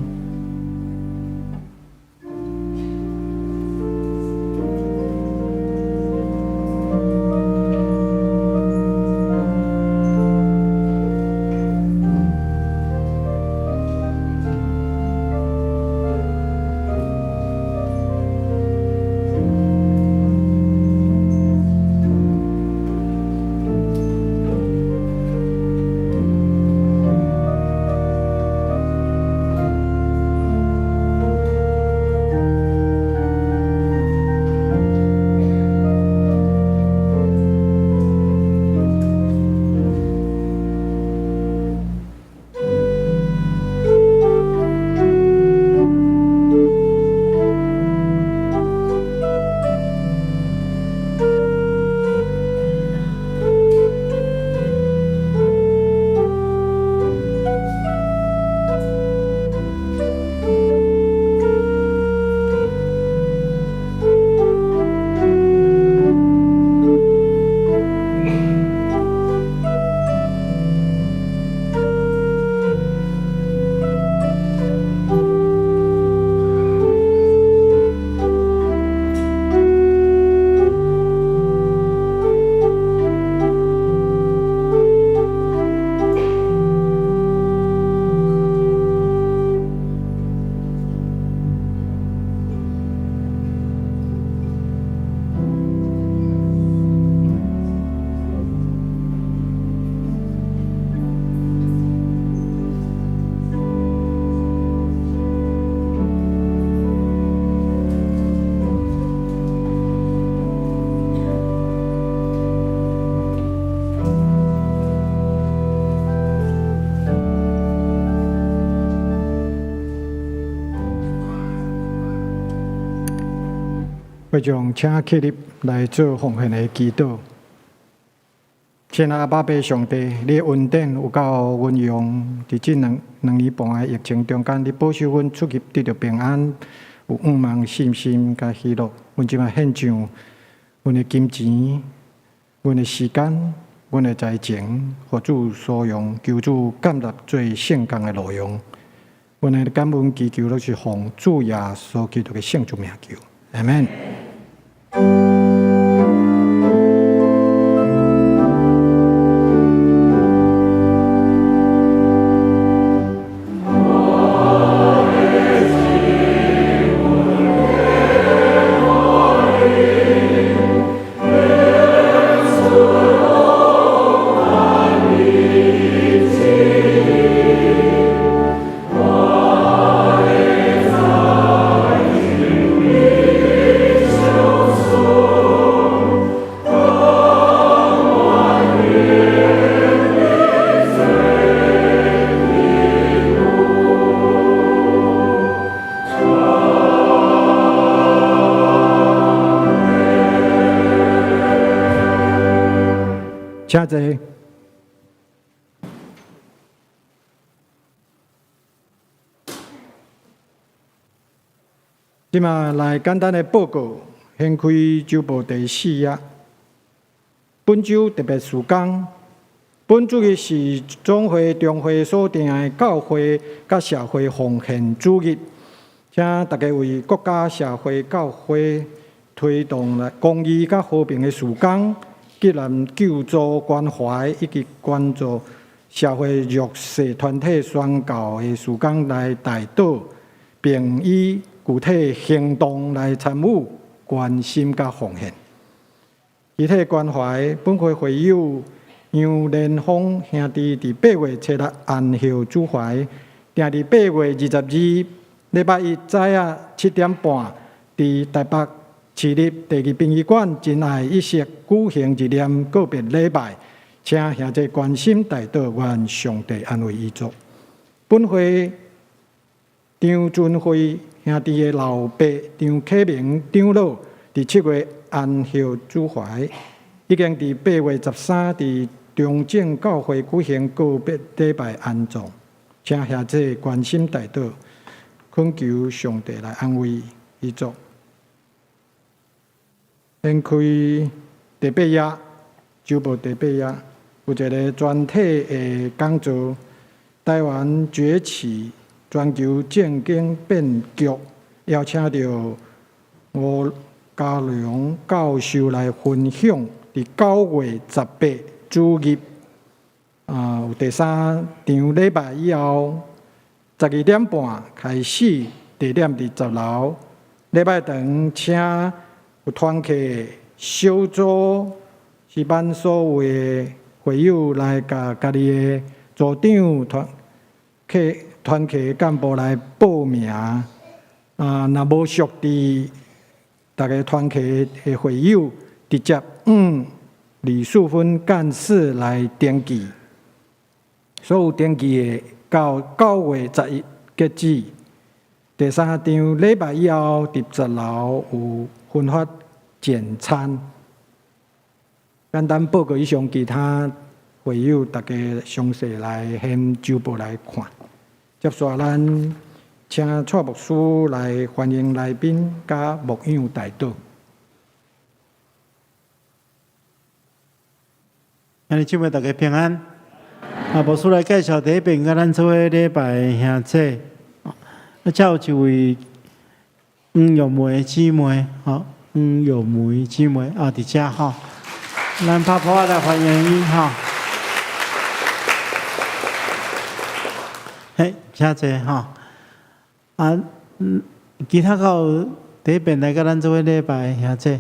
会众请起立来做奉献的祈祷。亲爱的爸爸上帝，你的恩典有够运用，伫这两年半的疫情中间，你保守阮出入得到平安，有仰望、信心、甲喜乐。阮即摆献上阮的金钱、阮的时间、阮的财情，互主所用，求主感纳做圣工的路用。阮的感恩祈求都是奉主耶稣基督的圣主名求，阿门。请坐。即马来简单的报告，掀开周报第4页。本周特别事工，本主日是总会中会所定的教会甲社会奉献主日，请大家为国家、社会、教会推动公益甲和平的事工。吉南救助关怀以及关注社会弱势团体宣教的事工来带导，并以具体行动来参与关心甲奉献。集体关怀本会会友杨连峰兄弟伫8月初6安孝主怀，定伫8月22礼拜一早啊7点半，伫台北市立第二殡仪馆真爱一式举行一念告别礼拜，请兄弟关心代祷，愿上帝安慰伊族。本会张俊辉兄弟的老爸张启明长老伫7月安孝主怀，已经伫8月13伫中正教会举行告别礼拜安葬，请兄弟关心代祷，恳求上帝来安慰伊族。展开第8页，周报第8页有一个专题的讲座：台湾崛起，全球政经变局，邀请到吴家良教授来分享。伫9月18主日，有第3场礼拜以后，12点半开始，地点伫10楼。礼拜堂请有团契小组是办所有的会友来甲家己的组长团契干部来报名。若无属伫大家团契的会友，直接李淑芬干事来登记。所有登记的到9月11截止。第3场礼拜以后，伫10楼有分发简餐。简单报告以上其他会友，大家详细来先周报来看。接下咱请蔡牧师来欢迎来宾甲牧养代祷。安尼，祝福大家平安。牧师来介绍第一遍甲咱做伙礼拜兄弟。才有一位黄玉梅姊妹，黄玉梅姊妹伫遮吼，咱拍拍来欢迎伊吼。嘿，请坐吼。其他有第一遍来甲咱做伙礼拜兄弟。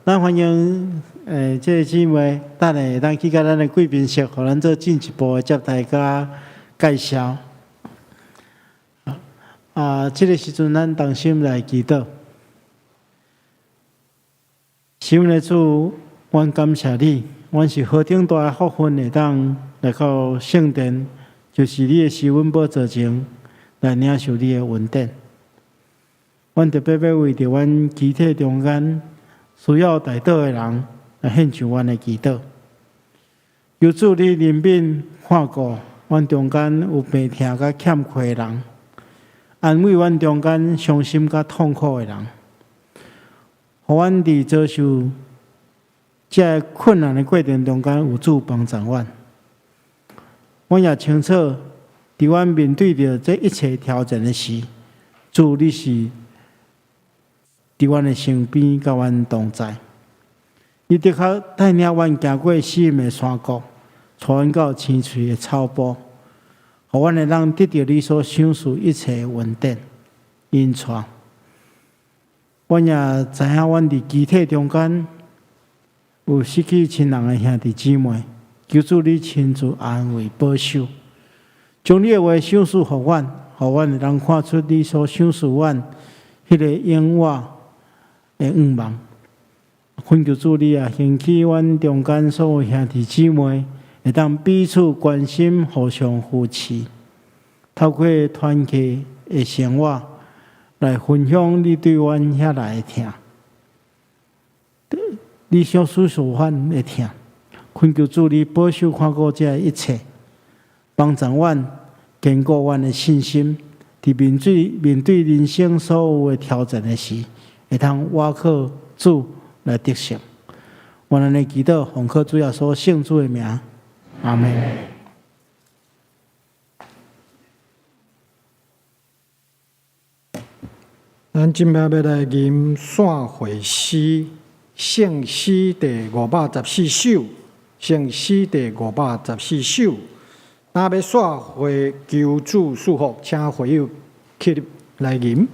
咱欢迎这个姊妹，等下咱去甲咱的贵宾室，互咱做进一步的接待甲介绍。这个时阵，咱同心来祈祷。神的主，阮感谢你，阮是何等大的福分，会当来到圣殿，就是你的施恩宝座前来领受你的恩典。阮特别要为着阮集体中间需要代祷的人来献上阮的祈祷。求主你怜悯看顾阮中间有病痛甲欠缺的人。安慰阮中间伤心甲痛苦的人，互阮伫遭受这困难的过程中间有主帮助阮。阮也清楚，伫阮面对着这一切挑战的时，主你是伫阮的身边，甲阮同在。你的确带领阮行过死荫的山谷，带阮到青翠的草坡。互阮会当得到你所享受一切恩典、恩宠。阮也知影，阮伫集体中间有失去亲人的兄弟姊妹，求主你亲自安慰保守，将你的话享受互阮，互阮会当看出你所享受阮迄个永远的愿望。恳求主你啊，兴起阮中间所有兄弟姊妹。会当彼此关心，互相扶持，透过团契的生活来分享你对阮遐来的疼，你所诉说阮的疼。恳求主你保守看顾这一切，帮助阮坚固阮的信心，伫面对人生所有的挑战的时，会通倚靠主来得胜。阮安尼祈祷，奉靠主耶稣圣主的名。阿门。咱今摆要来吟散会诗，圣诗第514首，圣诗第514首。若要散会求主祝福，请会友起立来吟。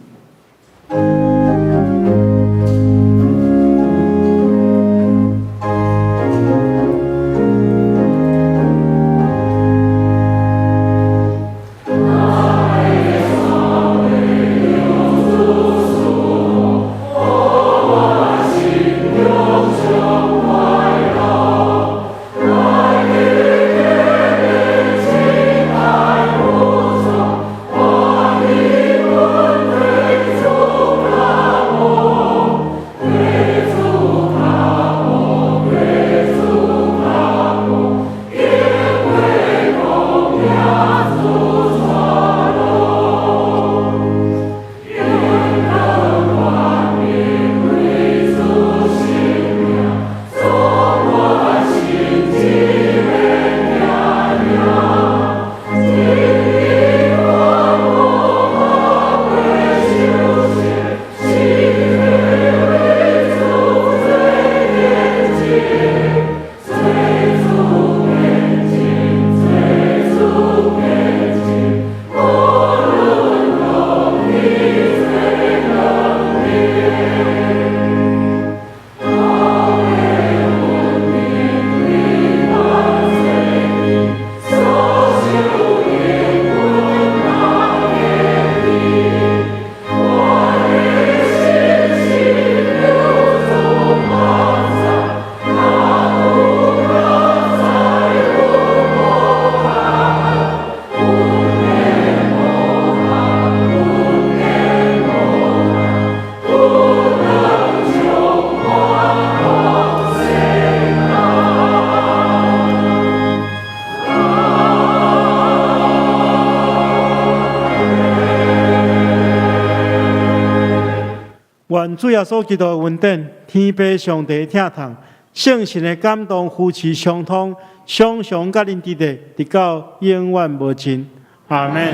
愿主耶稣基督的恩典、天父上帝的疼痛、圣神的感动、夫妻相通、常常甲恁伫地，直到永远无尽。阿门。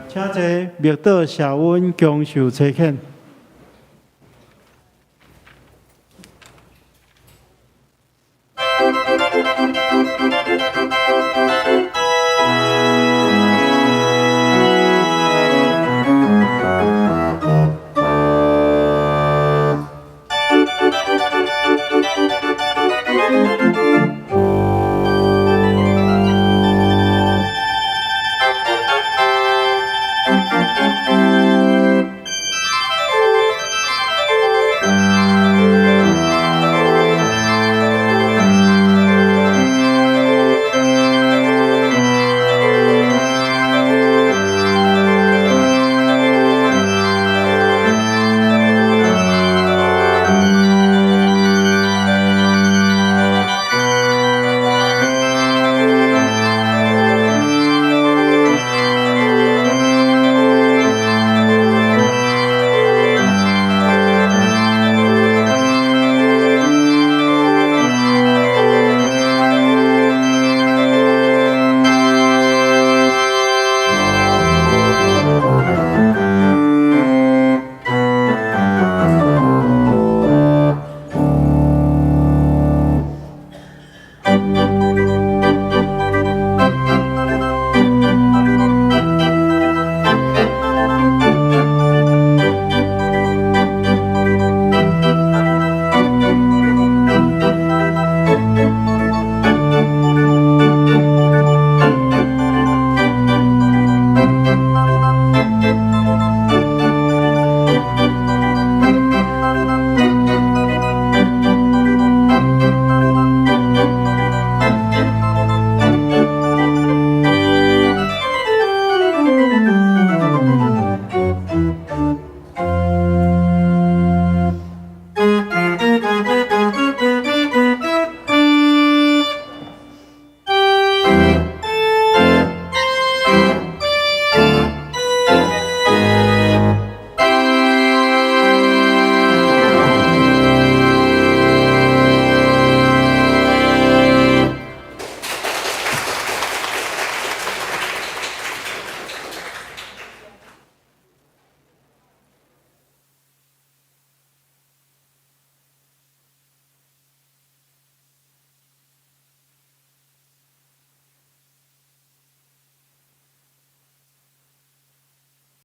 请坐，默祷谢恩，恭受差遣。